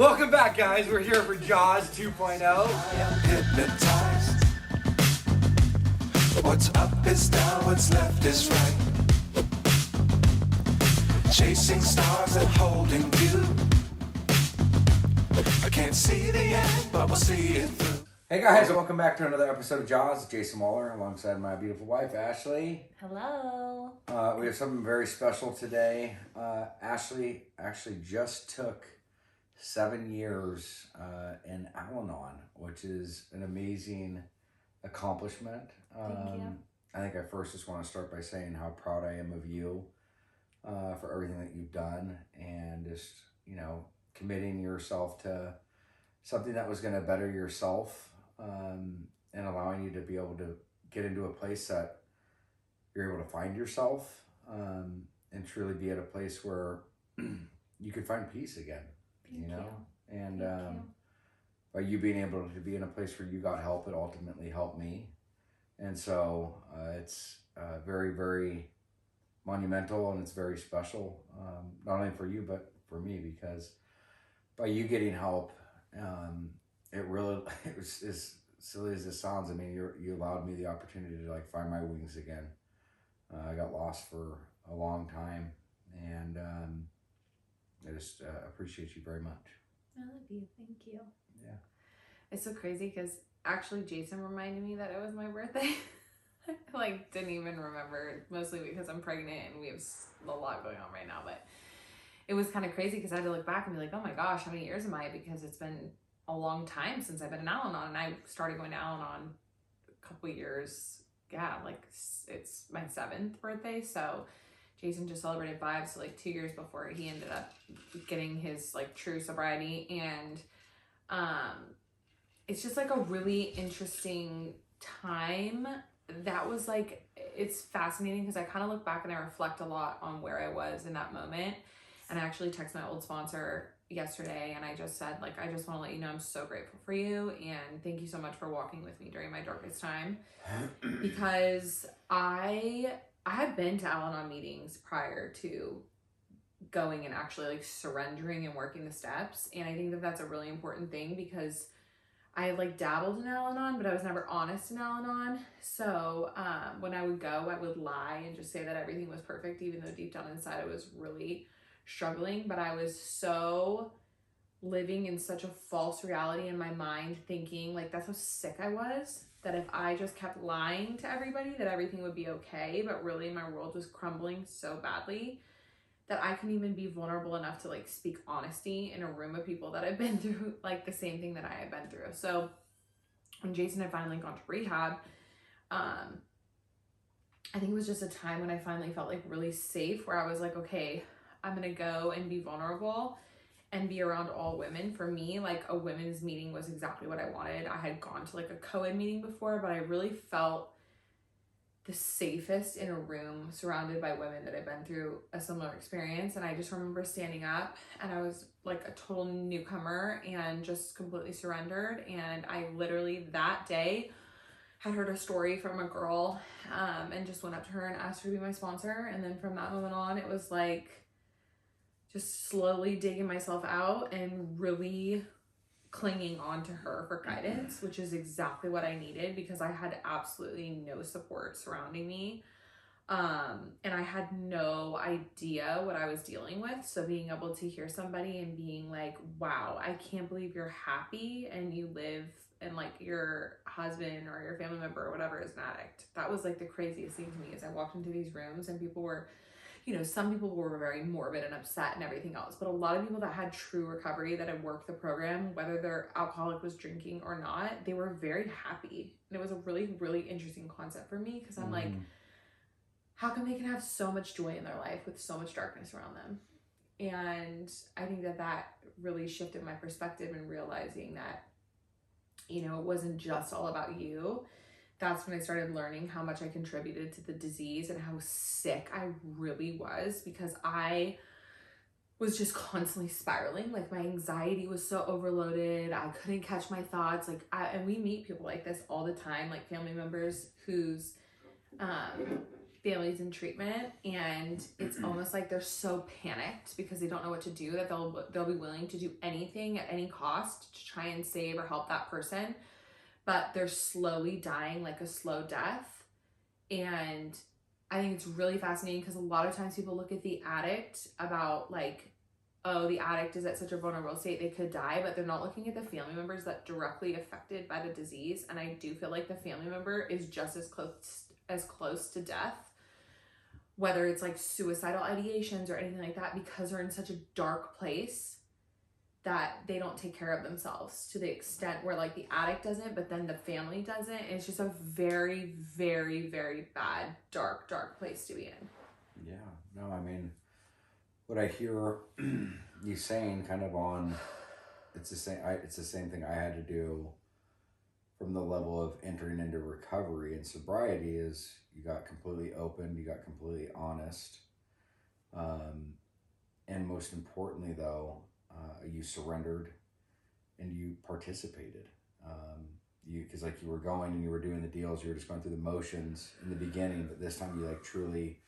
Welcome back, guys. We're here for Jaws 2.0. Hypnotized. What's up is down, what's left is right. Chasing stars and holding you. I can't see the end, but we'll see it through. Hey guys, welcome back to another episode of Jaws. Jason Wahler alongside my beautiful wife, Ashley. Hello. We have something very special today. Ashley actually just took 7 years in Alanon, which is an amazing accomplishment. Thank you. I think I first just want to start by saying how proud I am of you for everything that you've done and just, committing yourself to something that was going to better yourself and allowing you to be able to get into a place that you're able to find yourself and truly be at a place where you can find peace again. Thank you. And Thank you. by you being able to be in a place where you got help, it ultimately helped me. And so it's very, very monumental and it's very special, not only for you, but for me, because by you getting help, it was as silly as it sounds. I mean, you allowed me the opportunity to find my wings again. I got lost for a long time, and I just appreciate you very much. I love you. Thank you. Yeah. It's so crazy because actually Jason reminded me that it was my birthday. I didn't even remember, mostly because I'm pregnant and we have a lot going on right now. But it was kind of crazy because I had to look back and be like, oh my gosh, how many years am I? Because it's been a long time since I've been in Alanon, and I started going to Alanon a couple years. Yeah, it's my 7th birthday. So Jason just celebrated 5, so 2 years before he ended up getting his true sobriety. And it's just a really interesting time. That was it's fascinating because I kind of look back and I reflect a lot on where I was in that moment. And I actually texted my old sponsor yesterday and I just said, I just want to let you know I'm so grateful for you and thank you so much for walking with me during my darkest time. Because I had been to Alanon meetings prior to going and actually surrendering and working the steps. And I think that that's a really important thing because I had dabbled in Alanon, but I was never honest in Alanon. So when I would go, I would lie and just say that everything was perfect, even though deep down inside I was really struggling. But I was so living in such a false reality in my mind, thinking that's how sick I was, that if I just kept lying to everybody that everything would be okay. But really my world was crumbling so badly that I couldn't even be vulnerable enough to speak honesty in a room of people that had been through the same thing that I had been through. So when Jason had finally gone to rehab, I think it was just a time when I finally felt really safe, where I was okay, I'm gonna go and be vulnerable and be around all women. For me, a women's meeting was exactly what I wanted. I had gone to a co-ed meeting before, but I really felt the safest in a room surrounded by women that had been through a similar experience. And I just remember standing up and I was a total newcomer and just completely surrendered. And I literally that day had heard a story from a girl and just went up to her and asked her to be my sponsor. And then from that moment on, it was just slowly digging myself out and really clinging on to her for guidance, which is exactly what I needed because I had absolutely no support surrounding me. And I had no idea what I was dealing with. So being able to hear somebody and being wow, I can't believe you're happy and you live and your husband or your family member or whatever is an addict. That was the craziest thing to me. As I walked into these rooms and people were, some people were very morbid and upset and everything else, but a lot of people that had true recovery, that had worked the program, whether their alcoholic was drinking or not, they were very happy. And it was a really, really interesting concept for me because I'm how come they can have so much joy in their life with so much darkness around them? And I think that really shifted my perspective in realizing that, it wasn't just all about you. That's when I started learning how much I contributed to the disease and how sick I really was, because I was just constantly spiraling. My anxiety was so overloaded. I couldn't catch my thoughts. And we meet people like this all the time, family members whose families in treatment, and it's almost like they're so panicked because they don't know what to do that they'll be willing to do anything at any cost to try and save or help that person, but they're slowly dying like a slow death. And I think it's really fascinating because a lot of times people look at the addict about like, oh, the addict is at such a vulnerable state they could die, but they're not looking at the family members that directly affected by the disease. And I do feel like the family member is just as close to death, whether it's like suicidal ideations or anything like that, because they're in such a dark place that they don't take care of themselves to the extent where like the addict doesn't, but then the family doesn't. And it's just a very, very, very bad, dark place to be in. Yeah, no, I mean, what I hear you saying kind of on, it's the same thing I had to do from the level of entering into recovery and sobriety is you got completely open, you got completely honest. And most importantly though, you surrendered and you participated. Because like you were going and you were doing the deals, you were just going through the motions in the beginning, but this time you like truly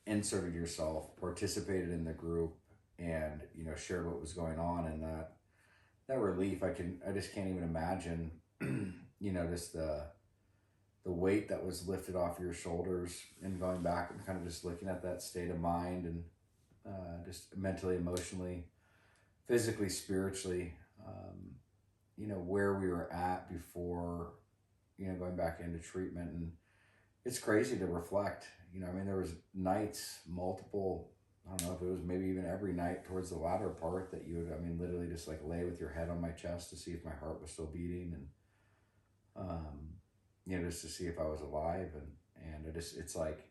inserted yourself, participated in the group, and shared what was going on. And that relief, I just can't even imagine just the weight that was lifted off your shoulders, and going back and kind of just looking at that state of mind and just mentally, emotionally, physically, spiritually, where we were at before going back into treatment. And it's crazy to reflect. There was nights, multiple, I don't know if it was maybe even every night towards the latter part that you would, literally just like lay with your head on my chest to see if my heart was still beating, and just to see if I was alive. And it's like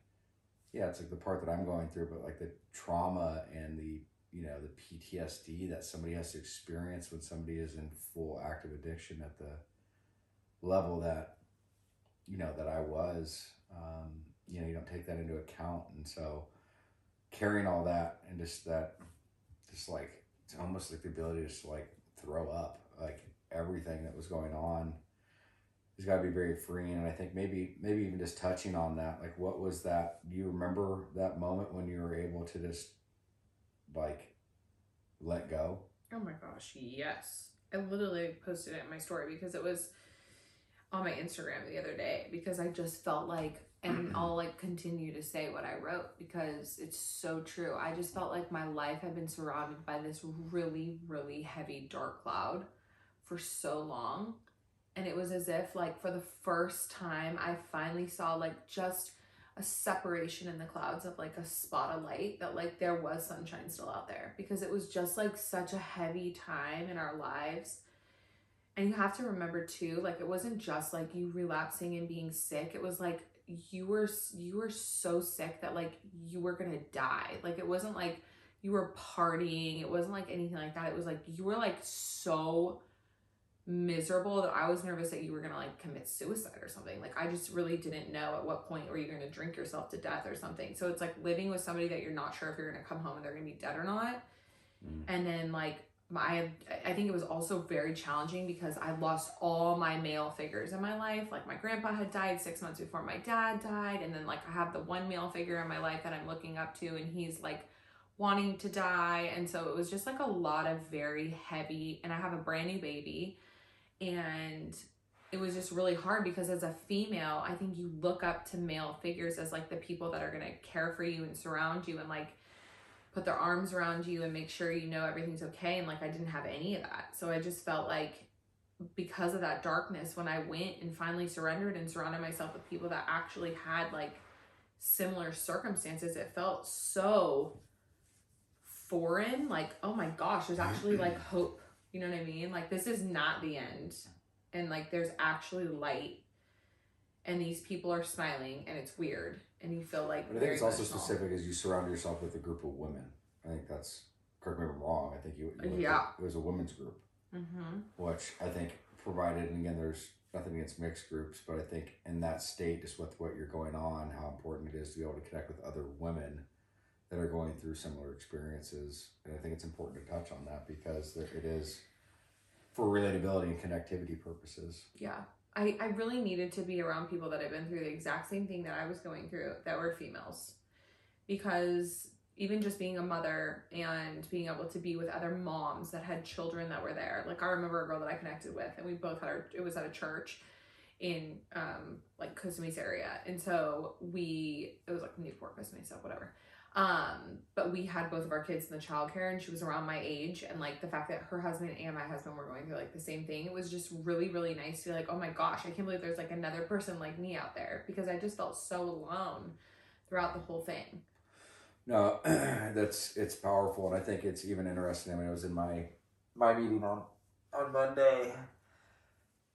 the part that I'm going through, but like the trauma and the PTSD that somebody has to experience when somebody is in full active addiction at the level that that I was, you don't take that into account. And so carrying all that and just like, it's almost like the ability to just like throw up, like everything that was going on has got to be very freeing. And I think maybe even just touching on that, like what was that, do you remember that moment when you were able to just like let go? Oh my gosh, yes. I literally posted it in my story because it was on my Instagram the other day, because I just felt like, and I'll like continue to say what I wrote because it's so true. I just felt like my life had been surrounded by this really, really heavy dark cloud for so long. And it was as if like for the first time I finally saw like just a separation in the clouds of like a spot of light, that like there was sunshine still out there, because it was just like such a heavy time in our lives. And you have to remember too, like it wasn't just like you relapsing and being sick. It was like you were so sick that like you were gonna die. Like it wasn't like you were partying, it wasn't like anything like that. It was like you were like so miserable that I was nervous that you were gonna like commit suicide or something. Like I just really didn't know at what point were you gonna drink yourself to death or something. So it's like living with somebody that you're not sure if you're gonna come home and they're gonna be dead or not. And then like I think it was also very challenging because I lost all my male figures in my life. Like my grandpa had died 6 months before my dad died, and then like I have the one male figure in my life that I'm looking up to, and he's like wanting to die. And so it was just like a lot of very heavy, and I have a brand new baby, and it was just really hard because as a female, I think you look up to male figures as like the people that are going to care for you and surround you and like put their arms around you and make sure everything's okay. And like I didn't have any of that. So I just felt like because of that darkness, when I went and finally surrendered and surrounded myself with people that actually had like similar circumstances, it felt so foreign. Like, oh my gosh, there's actually like hope. You know what I mean? Like this is not the end. And like there's actually light. And these people are smiling, and it's weird. And you feel like, but I think it's also specific as you surround yourself with a group of women. I think that's, correct me if I'm wrong, I think it was a women's group, which I think provided, and again, there's nothing against mixed groups, but I think in that state, just with what you're going on, how important it is to be able to connect with other women that are going through similar experiences. And I think it's important to touch on that because it is for relatability and connectivity purposes. Yeah. I really needed to be around people that had been through the exact same thing that I was going through that were females. Because even just being a mother and being able to be with other moms that had children that were there. Like I remember a girl that I connected with, and we both had it was at a church in like Costa Mesa area. And so it was like Newport, Costa Mesa, whatever. But we had both of our kids in the childcare, and she was around my age, and like the fact that her husband and my husband were going through like the same thing, it was just really, really nice to be like, oh my gosh, I can't believe there's like another person like me out there, because I just felt so alone throughout the whole thing. No, it's powerful, and I think it's even interesting. I mean, I was in my meeting on Monday,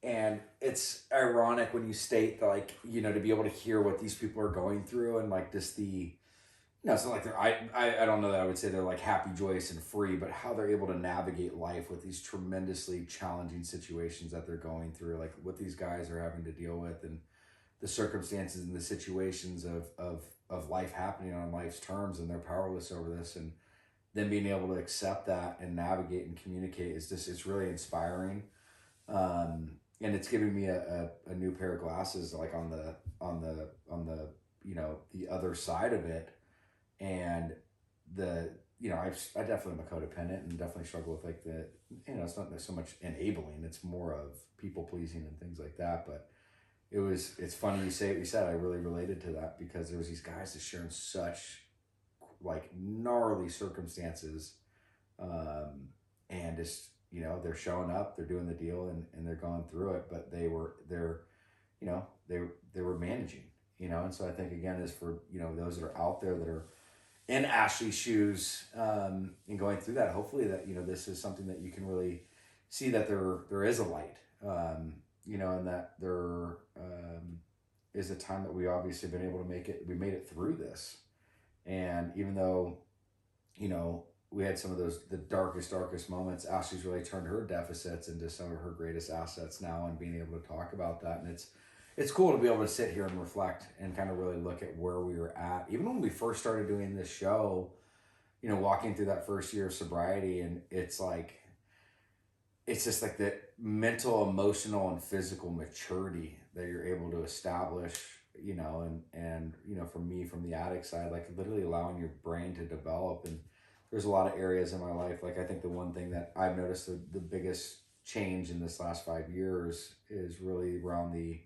and it's ironic when you state that, like, you know, to be able to hear what these people are going through, and like just it's not like they're I don't know that I would say they're like happy, joyous, and free, but how they're able to navigate life with these tremendously challenging situations that they're going through, like what these guys are having to deal with, and the circumstances and the situations of life happening on life's terms, and they're powerless over this, and then being able to accept that and navigate and communicate is just, it's really inspiring. And it's giving me a new pair of glasses, like on the you know, the other side of it. And I definitely am a codependent, and definitely struggle with like it's not so much enabling, it's more of people pleasing and things like that. But it's funny you say what you said. I really related to that, because there was these guys that sharing such like gnarly circumstances, and just, you know, they're showing up, they're doing the deal, and they're going through it, but they were managing, you know. And so I think, again, is for, you know, those that are out there that are in Ashley's shoes, and going through that, hopefully that, you know, this is something that you can really see that there is a light, you know, and that there is a time that we obviously been able to we made it through this. And even though, you know, we had some of the darkest moments, Ashley's really turned her deficits into some of her greatest assets now, and being able to talk about that. And it's cool to be able to sit here and reflect and kind of really look at where we were at. Even when we first started doing this show, you know, walking through that first year of sobriety, and it's just like the mental, emotional, and physical maturity that you're able to establish, you know, and you know, for me, from the addict side, like literally allowing your brain to develop. And there's a lot of areas in my life, like I think the one thing that I've noticed the biggest change in this last 5 years is really around the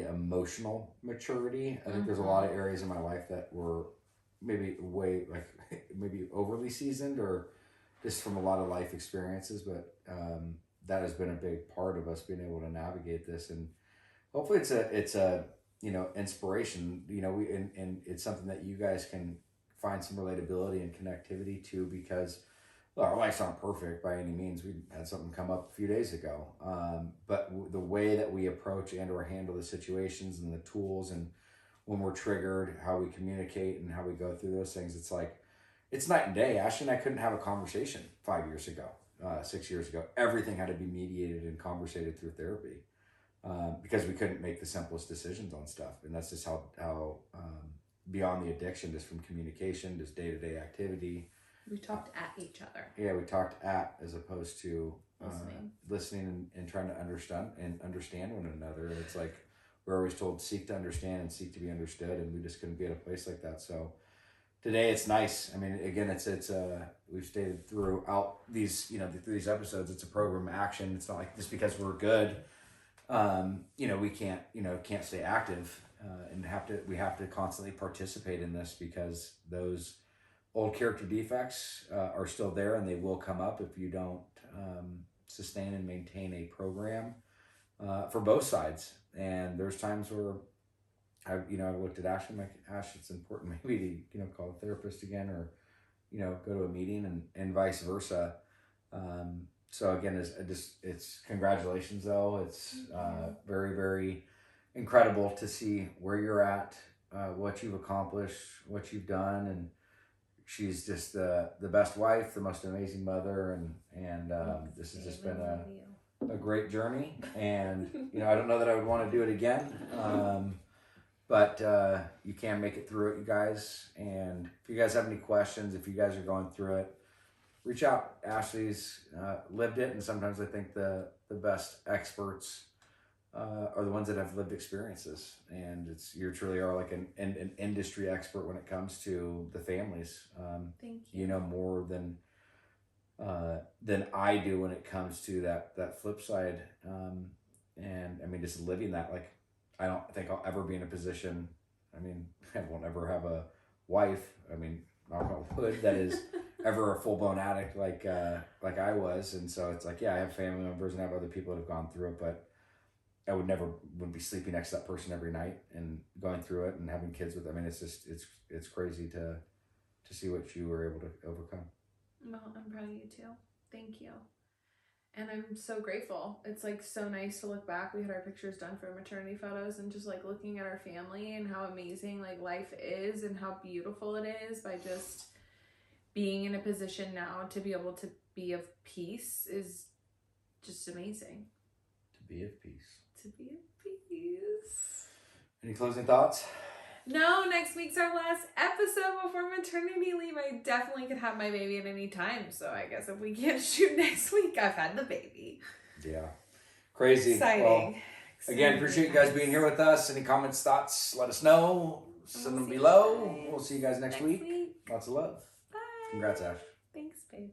emotional maturity. I think there's a lot of areas in my life that were maybe maybe overly seasoned, or just from a lot of life experiences, but that has been a big part of us being able to navigate this. And hopefully it's a you know, inspiration, you know, and it's something that you guys can find some relatability and connectivity to, because well, our lives aren't perfect by any means. We had something come up a few days ago, but the way that we approach and or handle the situations, and the tools, and when we're triggered, how we communicate and how we go through those things, it's like, it's night and day. Ashley and I couldn't have a conversation 5 years ago, 6 years ago. Everything had to be mediated and conversated through therapy, because we couldn't make the simplest decisions on stuff. And that's just how beyond the addiction, just from communication, just day-to-day activity. We talked at each other. Yeah, we talked at, as opposed to listening and trying to understand one another. And it's like, we're always told, seek to understand and seek to be understood, and we just couldn't be at a place like that. So today it's nice. I mean, again, it's we've stated throughout these, you know, through these episodes, it's a program action. It's not like just because we're good, you know, we can't stay active, and we have to constantly participate in this, because those old character defects are still there, and they will come up if you don't sustain and maintain a program for both sides. And there's times where I looked at Ash and I'm like, Ash, it's important maybe to, you know, call a therapist again, or, you know, go to a meeting, and vice versa. So again, it's congratulations though. It's very, very incredible to see where you're at, what you've accomplished, what you've done. And she's just the best wife, the most amazing mother, and this has just been a great journey. And you know, I don't know that I would want to do it again, but you can make it through it, you guys. And if you guys have any questions, if you guys are going through it, reach out. Ashley's lived it, and sometimes I think the best experts are the ones that have lived experiences, and you truly are like an industry expert when it comes to the families. Thank you. You know more than I do when it comes to that flip side. And I mean, just living that, like, I don't think I'll ever be in a position. I mean, I won't ever have a wife. I mean, knock on wood, that is ever a full blown addict like I was. And so it's like, yeah, I have family members and I have other people that have gone through it, but I wouldn't be sleeping next to that person every night and going through it and having kids with. I mean, it's just it's crazy to see what you were able to overcome. Well, I'm proud of you too. Thank you. And I'm so grateful. It's like so nice to look back. We had our pictures done for maternity photos, and just like looking at our family and how amazing like life is and how beautiful it is by just being in a position now to be able to be of peace is just amazing. To be of peace. To be of peace. Any closing thoughts? No, next week's our last episode before maternity leave. I definitely could have my baby at any time. So I guess if we can't shoot next week, I've had the baby. Yeah. Crazy. Exciting. Well, again, appreciate you guys being here with us. Any comments, thoughts, let us know. Send them below. We'll see you guys next week. Lots of love. Bye. Congrats, Ash. Thanks, babe.